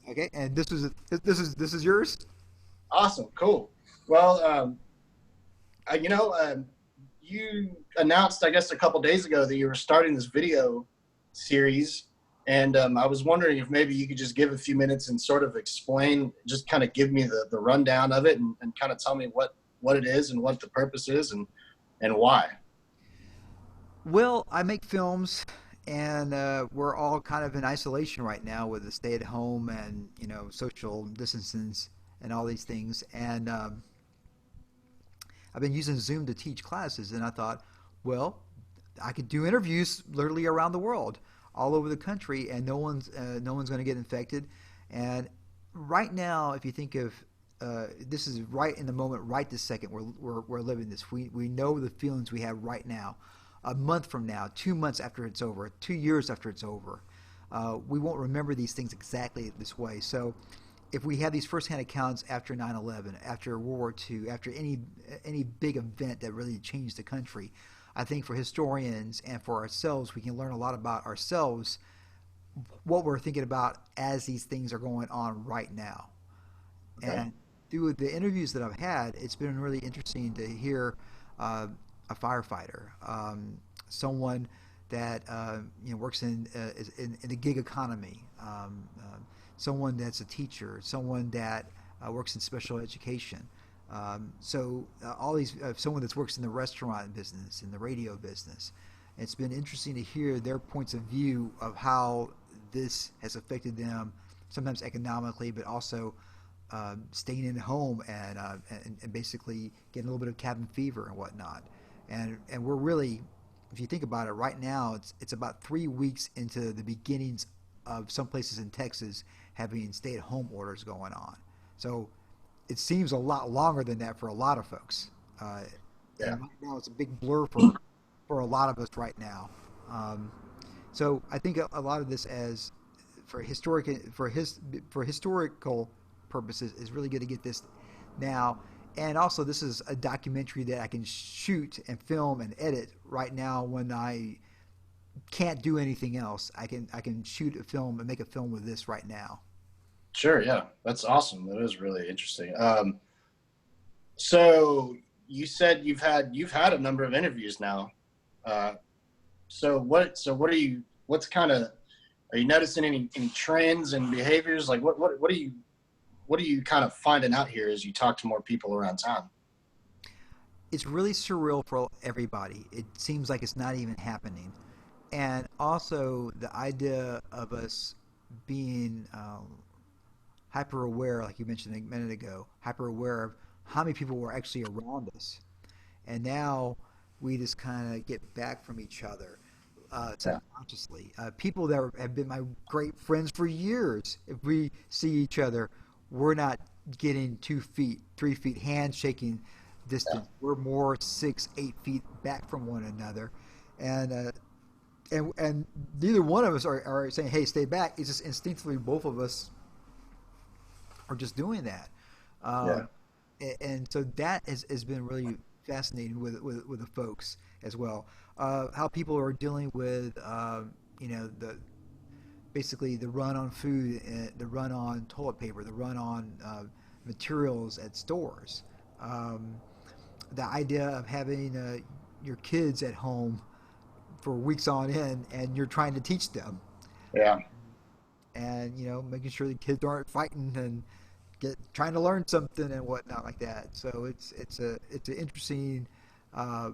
Okay, and this is yours. Awesome, cool. Well, you know, you announced, I guess, a couple days ago that you were starting this video series, and I was wondering if maybe you could just give a few minutes and sort of explain, just kind of give me the rundown of it, and kind of tell me what it is and what the purpose is and why. Well, I make films, and we're all kind of in isolation right now with the stay at home and social distances and all these things. And I've been using Zoom to teach classes, and I thought, well, I could do interviews literally around the world, all over the country, and no one's going to get infected. And right now, if you think of this is right in the moment, right this second, we're living this. We know the feelings we have right now. A month from now, 2 months after it's over, 2 years after it's over, we won't remember these things exactly this way. So if we have these firsthand accounts after 9/11, after World War II, after any big event that really changed the country, I think for historians and for ourselves, we can learn a lot about ourselves, what we're thinking about as these things are going on right now. Okay. And through the interviews that I've had, it's been really interesting to hear a firefighter, someone that works in the gig economy, someone that's a teacher, someone that works in special education. All these someone that works in the restaurant business, in the radio business. It's been interesting to hear their points of view of how this has affected them, sometimes economically, but also staying in home and basically getting a little bit of cabin fever and whatnot. And we're really, if you think about it, right now it's about 3 weeks into the beginnings of some places in Texas having stay-at-home orders going on. So it seems a lot longer than that for a lot of folks. Uh, Yeah. and right now it's a big blur for a lot of us right now. Um, so I think a lot of this as for historical purposes is really good to get this now. And also, this is a documentary that I can shoot and film and edit right now when I can't do anything else. I can shoot a film and make a film with this right now. Sure, yeah, that's awesome. That is really interesting. So you said you've had a number of interviews now. Uh, so what are you? What's kind of are you noticing any trends and behaviors? Like what are you kind of finding out here as you talk to more people around town? It's really surreal for everybody. It seems like it's not even happening. And also the idea of us being hyper aware, like you mentioned a minute ago, hyper aware of how many people were actually around us. And now we just kind of get back from each other Yeah, subconsciously. People that have been my great friends for years, if we see each other, we're not getting 2 feet, 3 feet handshaking yeah, distance. We're more 6, 8 feet back from one another. And uh, and and neither one of us are saying, "Hey, stay back." It's just instinctively both of us are just doing that. yeah. Um, and so that has been really fascinating with the folks as well. How people are dealing with the basically the run on food, the run on toilet paper, the run on materials at stores. Um, the idea of having your kids at home for weeks on end, and you're trying to teach them, Yeah. and making sure the kids aren't fighting and trying to learn something and whatnot like that. So it's an interesting uh,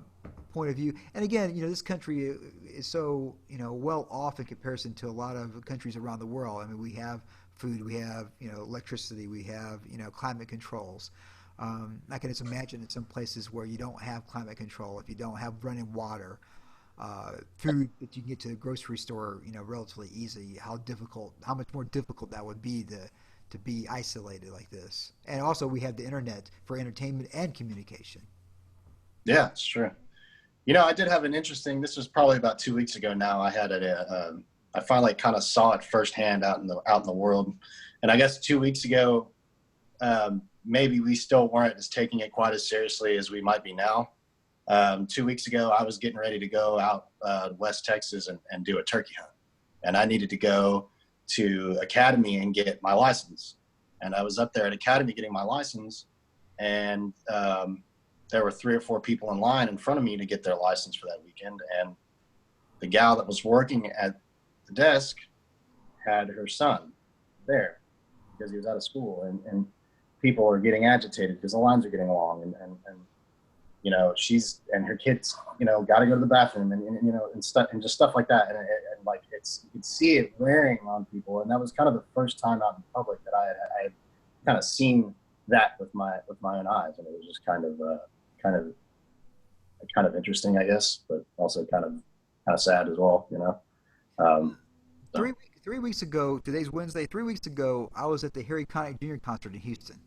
point of view. And again, this country is so well off in comparison to a lot of countries around the world. I mean, we have food, we have electricity, we have climate controls. I can just imagine in some places where you don't have climate control, if you don't have running water, food that you can get to the grocery store, relatively easy, how much more difficult that would be to be isolated like this. And also, we have the internet for entertainment and communication. Yeah, it's true. I did have an interesting. This was probably about 2 weeks ago now. I finally kind of saw it firsthand out in the world, and I guess 2 weeks ago, maybe we still weren't as taking it quite as seriously as we might be now. 2 weeks ago, I was getting ready to go out West Texas and do a turkey hunt, and I needed to go to Academy and get my license. And I was up there at Academy getting my license, and there were 3 or 4 people in line in front of me to get their license for that weekend. And the gal that was working at the desk had her son there because he was out of school, and people are getting agitated because the lines are getting long, and you know, she's, and her kids, you know, got to go to the bathroom, and you know, and stuff, and just stuff like that. And like, it's, you could see it wearing on people. And that was kind of the first time out in public that I had kind of seen that with my own eyes. And it was just kind of interesting, I guess, but also kind of sad as well, you know? So. 3 weeks ago, today's Wednesday, 3 weeks ago, I was at the Harry Connick Jr. concert in Houston.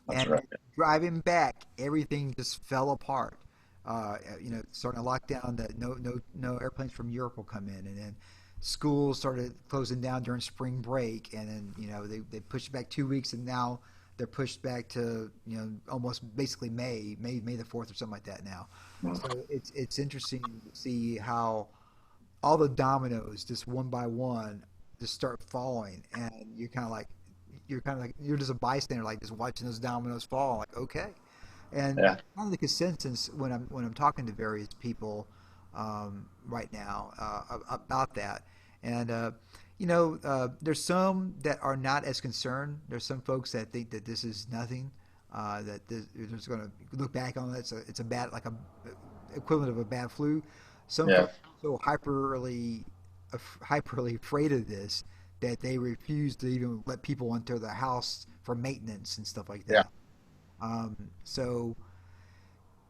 That's And right. driving back, everything just fell apart. You know, starting a lockdown that no airplanes from Europe will come in, and then schools started closing down during spring break, and then, you know, they pushed back 2 weeks, and now they're pushed back to, you know, almost basically May the 4th or something like that now. So it's interesting to see how all the dominoes just one by one just start falling, and you're just a bystander, like just watching those dominoes fall, like, okay. And Yeah. kind of the consensus when I'm talking to various people right now about that, and you know, there's some that are not as concerned. There's some folks that think that this is nothing, that they're just going to look back on it. It's a bad, like a equivalent of a bad flu. Some Yeah. folks are so hyperly afraid of this that they refuse to even let people into their house for maintenance and stuff like Yeah. that. So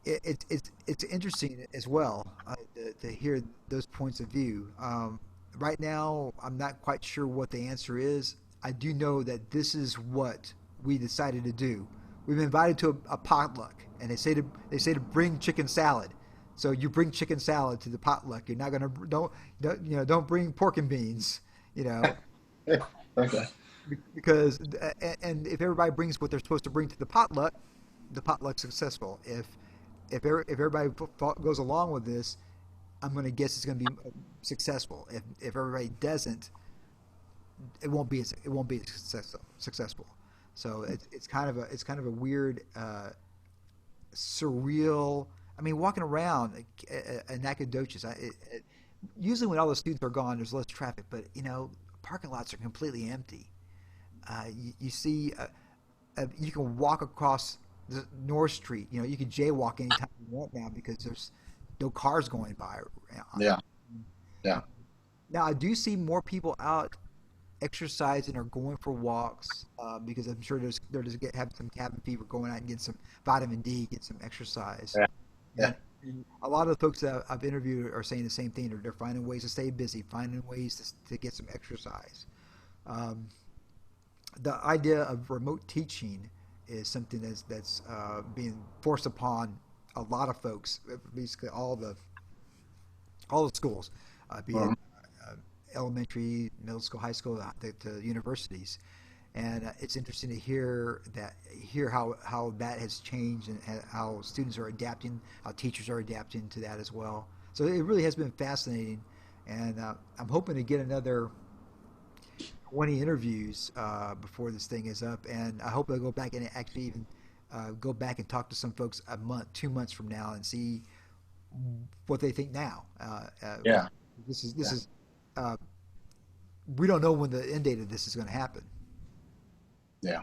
it's interesting as well to hear those points of view. Right now, I'm not quite sure what the answer is. I do know that this is what we decided to do. We've been invited to a potluck, and they say to bring chicken salad. So you bring chicken salad to the potluck. You're not gonna don't bring pork and beans. You know, Okay. because and if everybody brings what they're supposed to bring to the potluck's successful. If everybody goes along with this, I'm going to guess it's going to be successful. If everybody doesn't, it won't be successful. So it's kind of a weird, surreal. I mean, walking around Nacogdoches, usually when all the students are gone, there's less traffic. But you know, parking lots are completely empty. You see, you can walk across the North Street. You know, you can jaywalk anytime you want now because there's no cars going by. Yeah. Yeah. Now I do see more people out exercising or going for walks because I'm sure they're just having some cabin fever, going out and getting some vitamin D, get some exercise. Yeah. Yeah. And a lot of the folks that I've interviewed are saying the same thing. They're finding ways to stay busy, finding ways to get some exercise. The idea of remote teaching is something that's being forced upon a lot of folks, basically all the schools, be it elementary, middle school, high school, to universities. And it's interesting to hear how that has changed and how students are adapting, how teachers are adapting to that as well. So it really has been fascinating, and I'm hoping to get another 20 interviews before this thing is up, and I hope I'll go back and actually even go back and talk to some folks a month, 2 months from now, and see what they think now. Yeah. This is we don't know when the end date of this is going to happen. Yeah.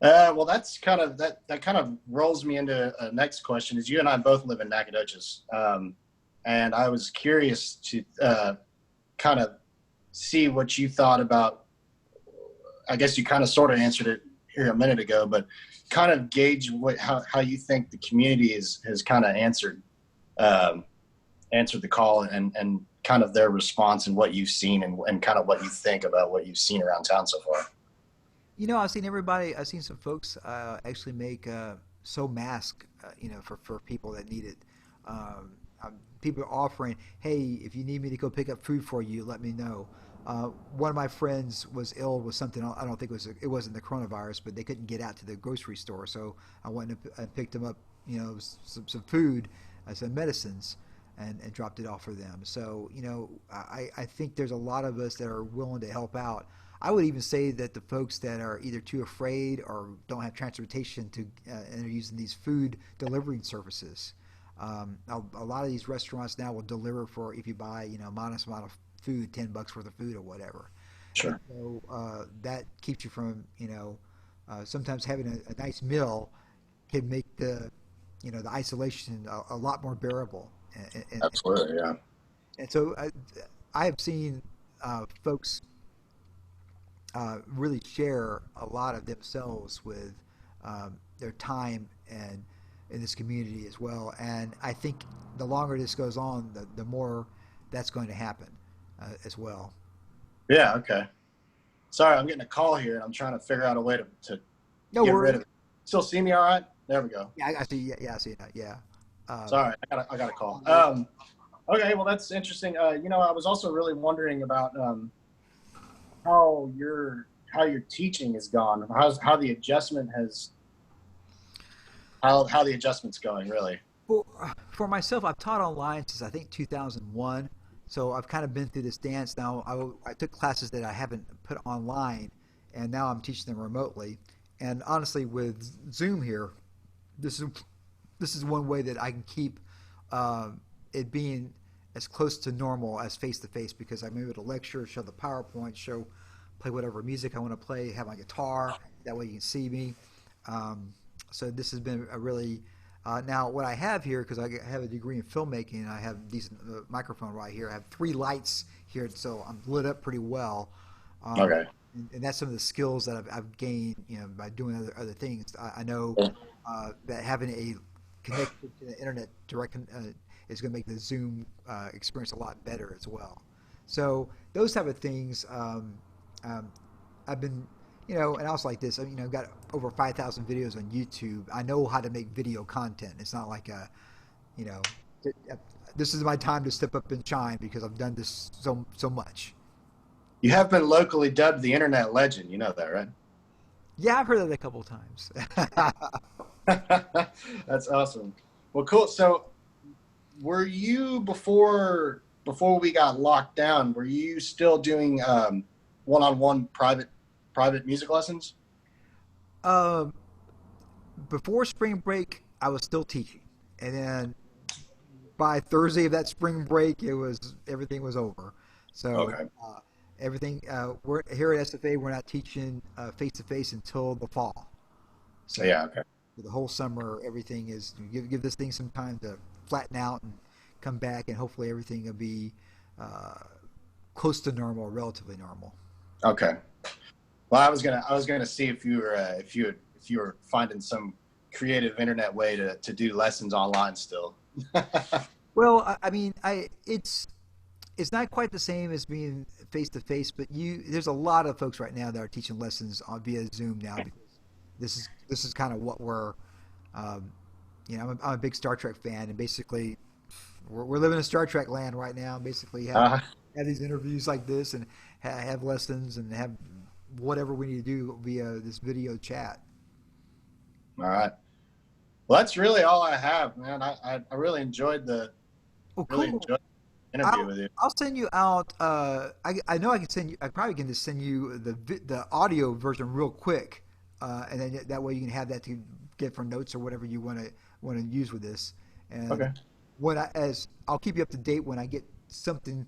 Well, that's kind of that kind of rolls me into a next question. Is you and I both live in Nacogdoches, and I was curious to kind of see what you thought about. I guess you kind of sort of answered it here a minute ago, but kind of gauge how you think the community has kind of answered the call and kind of their response and what you've seen and kind of what you think about what you've seen around town so far. You know, I've seen some folks actually make sew masks, for people that need it. People are offering, hey, if you need me to go pick up food for you, let me know. One of my friends was ill with something. I don't think it wasn't the coronavirus, but they couldn't get out to the grocery store, so I went and picked them up, some food, some medicines. and dropped it off for them. So, I think there's a lot of us that are willing to help out. I would even say that the folks that are either too afraid or don't have transportation to and are using these food delivery services. A lot of these restaurants now will deliver for, if you buy, modest amount of food, $10 worth of food or whatever. Sure. So that keeps you from, sometimes having a nice meal can make the isolation a lot more bearable. Absolutely, yeah. And so I have seen folks really share a lot of themselves with their time and in this community as well. And I think the longer this goes on, the more that's going to happen as well. Yeah, okay. Sorry, I'm getting a call here, and I'm trying to figure out a way to get rid of it. Still see me all right? There we go. Yeah, I see. Yeah, I see that. Yeah. Sorry, I got a call. Okay, well, that's interesting. I was also really wondering about how your teaching has gone, how the adjustment has, how the adjustment's going, really. Well, for myself, I've taught online since I think 2001. So I've kind of been through this dance now. I took classes that I haven't put online, and now I'm teaching them remotely. And honestly, with Zoom here, this is one way that I can keep it being as close to normal as face-to-face, because I'm able to lecture, show the PowerPoint, play whatever music I want to play, have my guitar. That way you can see me. So this has been a really now what I have here, because I have a degree in filmmaking and I have a decent microphone right here. I have 3 lights here, so I'm lit up pretty well. Okay. And that's some of the skills that I've gained, by doing other things. I know that having a connection to the internet direct is going to make the Zoom experience a lot better as well. So those type of things, I've been, and also like this, I've got over 5,000 videos on YouTube. I know how to make video content. It's not like this is my time to step up and shine because I've done this so much. You have been locally dubbed the internet legend. You know that, right? Yeah, I've heard that a couple of times. That's awesome. Well, cool. So were you, before we got locked down, were you still doing one-on-one private music lessons? Before spring break, I was still teaching, and then by Thursday of that spring break, everything was over. So okay. Everything we're here at SFA. We're not teaching face-to-face until the fall. So yeah, okay. For the whole summer, everything is give this thing some time to flatten out and come back, and hopefully everything will be close to normal, relatively normal. Okay. Well, I was gonna see if you were finding some creative internet way to do lessons online still. Well, I mean, it's not quite the same as being face to face, but there's a lot of folks right now that are teaching lessons via Zoom now, because this is kind of what we're, I'm a big Star Trek fan, and basically we're living in Star Trek land right now. Basically, have these interviews like this, and have lessons, and have whatever we need to do via this video chat. All right. Well, that's really all I have, man. I really enjoyed enjoyed the interview with you. I'll send you out. I know I can send you. I probably can just send you the audio version real quick, and then that way you can have that to get for notes or whatever you want to use with this. And okay. I'll keep you up to date when I get something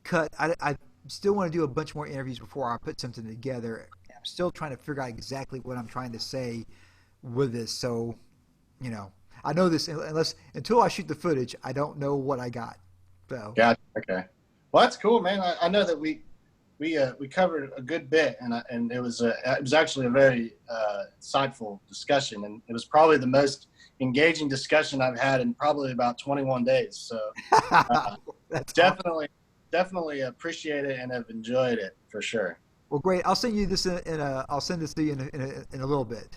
cut. I still want to do a bunch more interviews before I put something together. I'm still trying to figure out exactly what I'm trying to say with this. So, I know this until I shoot the footage, I don't know what I got. So. Yeah. Okay. Well, that's cool, man. I know that we covered a good bit, and it was actually a very insightful discussion, and it was probably the most engaging discussion I've had in probably about 21 days. So that's definitely appreciate it and have enjoyed it for sure. Well, great. I'll send you this I'll send this to you in a little bit.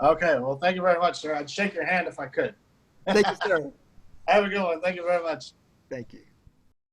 Okay. Well, thank you very much, sir. I'd shake your hand if I could. Thank you, sir. Have a good one. Thank you very much. Thank you.